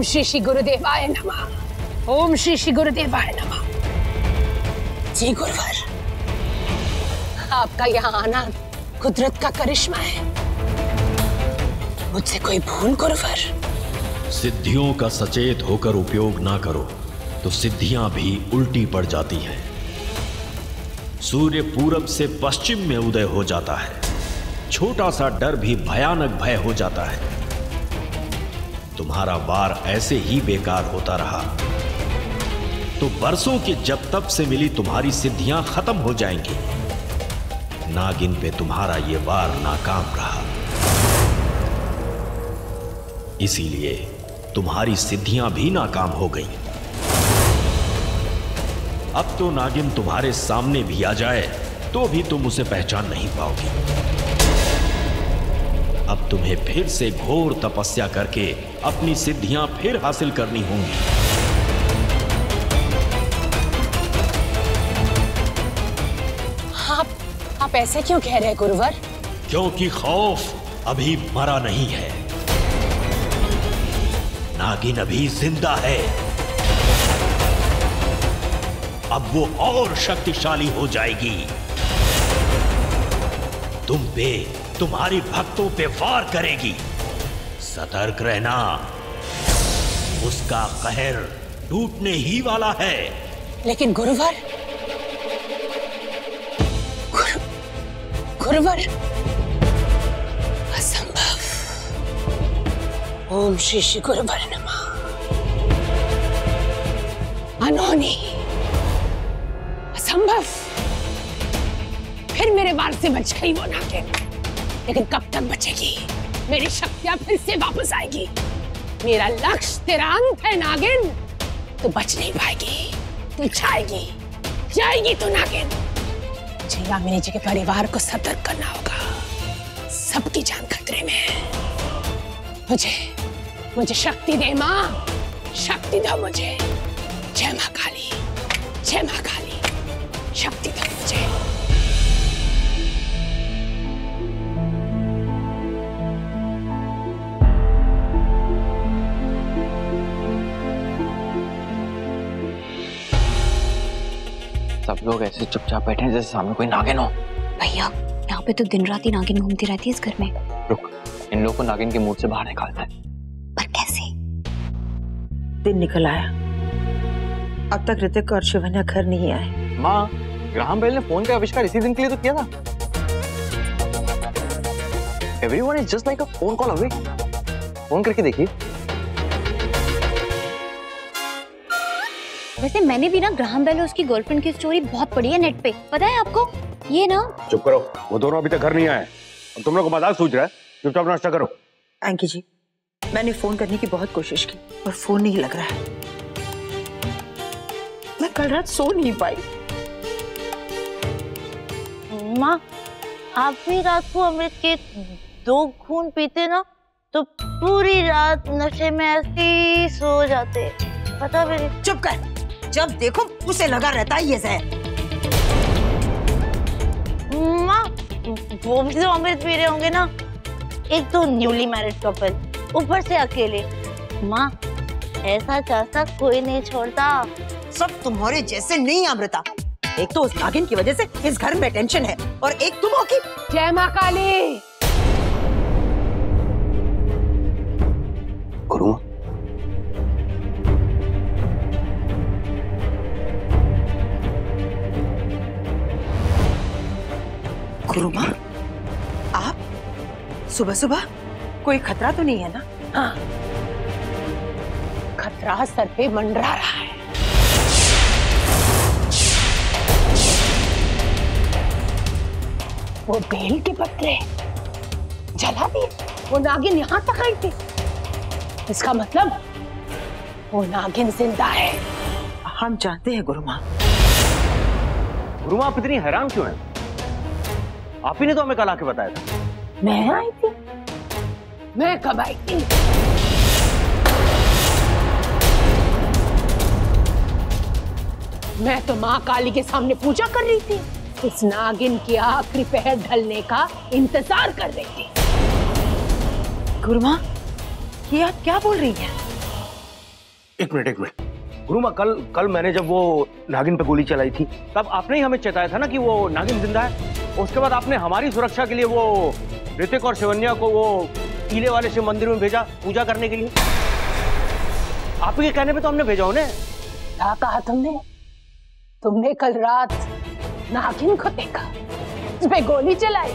ओम श्री श्री गुरुदेवाय नमः। ओम श्री श्री गुरुदेवाय नमः। जी गुरुवर, आपका यहाँ आना कुदरत का करिश्मा है। मुझसे कोई भूल गुरुवर? सिद्धियों का सचेत होकर उपयोग ना करो तो सिद्धियां भी उल्टी पड़ जाती हैं। सूर्य पूरब से पश्चिम में उदय हो जाता है, छोटा सा डर भी भयानक भय हो जाता है। तुम्हारा वार ऐसे ही बेकार होता रहा तो बरसों के जब तब से मिली तुम्हारी सिद्धियां खत्म हो जाएंगी। नागिन पे तुम्हारा ये वार नाकाम रहा, इसीलिए तुम्हारी सिद्धियां भी नाकाम हो गईं। अब तो नागिन तुम्हारे सामने भी आ जाए तो भी तुम उसे पहचान नहीं पाओगी। अब तुम्हें फिर से घोर तपस्या करके अपनी सिद्धियां फिर हासिल करनी होंगी। आप ऐसे क्यों कह रहे हैं गुरुवर? क्योंकि खौफ अभी मरा नहीं है, नागिन अभी जिंदा है। अब वो और शक्तिशाली हो जाएगी, तुम पे, तुम्हारे भक्तों पे वार करेगी। सतर्क रहना, उसका कहर टूटने ही वाला है। लेकिन गुरुवर, गुरुवर असंभव। ओम श्री श्री गुरुवर नमः। अनहोनी, असंभव। फिर मेरे वार से बच गई वो नागिन, लेकिन कब तक बचेगी? मेरी शक्तियां फिर से वापस आएगी। मेरा लक्ष्य तेरा अंत है नागिन, तू बच नहीं पाएगी, तू जाएगी तू नागिन। मुझे यामिनी जी के परिवार को सतर्क करना होगा, सबकी जान खतरे में है। मुझे शक्ति दे माँ, शक्ति दो मुझे। जय माँ काली, जय माँ काली, शक्ति दो मुझे। सब लोग ऐसे चुपचाप बैठे हैं जैसे सामने कोई नागिन हो। भैया, यहाँ पे तो दिन रात ही नागिन घूमती रहती है इस घर में। रुक, इन लोगों को नागिन के मुंह से बाहर निकालना है। पर कैसे? दिन निकल आया, अब तक ऋतिक और शिवन्या घर नहीं आए। माँ, ग्राहम बेल ने फोन का आविष्कार इसी दिन के लिए तो किया था। Everyone is just like a phone call away। Phone करके देखिए। वैसे मैंने भी ना ग्राहम बेल और उसकी गर्लफ्रेंड की स्टोरी बहुत पढ़ी है नेट पे, पता है आपको? ये ना। चुप करो, वो दोनों अभी तक घर नहीं आए और तुम लोग को मजाक सूझ रहा है। चुपचाप नाश्ता करो। एंकी जी, मैंने फोन करने की बहुत कोशिश की और फोन नहीं लग रहा है। मैं कल रात सो नहीं पाई। माँ, आप भी रात को अमृत के 2 खून पीते ना तो पूरी रात नशे में ऐसे ही सो जाते, पता मेरे। चुप कर, जब देखो उसे लगा रहता है ये जहर। माँ, वो भी तो अमृत पी रहे होंगे ना। एक तो न्यूली मैरिड कपल, ऊपर से अकेले। माँ, ऐसा चाचा कोई नहीं छोड़ता। सब तुम्हारे जैसे नहीं अमृता। एक तो उस नागिन की वजह से इस घर में टेंशन है और एक तुम हो कि। जय माँ काली। गुरु, गुरुमा, आप सुबह सुबह? कोई खतरा तो नहीं है ना? हाँ, खतरा सर पे मंडरा रहा है। वो बेल के पत्ते जला दिए, वो नागिन यहाँ तक आई थी। इसका मतलब वो नागिन जिंदा है। हम जानते हैं गुरुमा। गुरुमा, आप इतनी हैरान क्यों हैं? आप ही ने तो हमें कल आके बताया था। मैं आई थी? मैं कब आई थी? मैं तो माँ काली के सामने पूजा कर रही थी, उस नागिन की आखिरी पहर ढलने का इंतजार कर रही थी। गुरुमा, ये आप क्या बोल रही हैं? एक मिनट गुरुमा, कल मैंने जब वो नागिन पे गोली चलाई थी तब आपने ही हमें चेताया था ना कि वो नागिन जिंदा है। उसके बाद आपने हमारी सुरक्षा के लिए वो ऋतिक और शिवन्या को वो टीले वाले शिव मंदिर में भेजा पूजा करने के लिए। आपके कहने पे तो हमने भेजा उन्हें। क्या कहा तुमने? तुमने कल रात नागिन को देखा, उस पे गोली चलाई?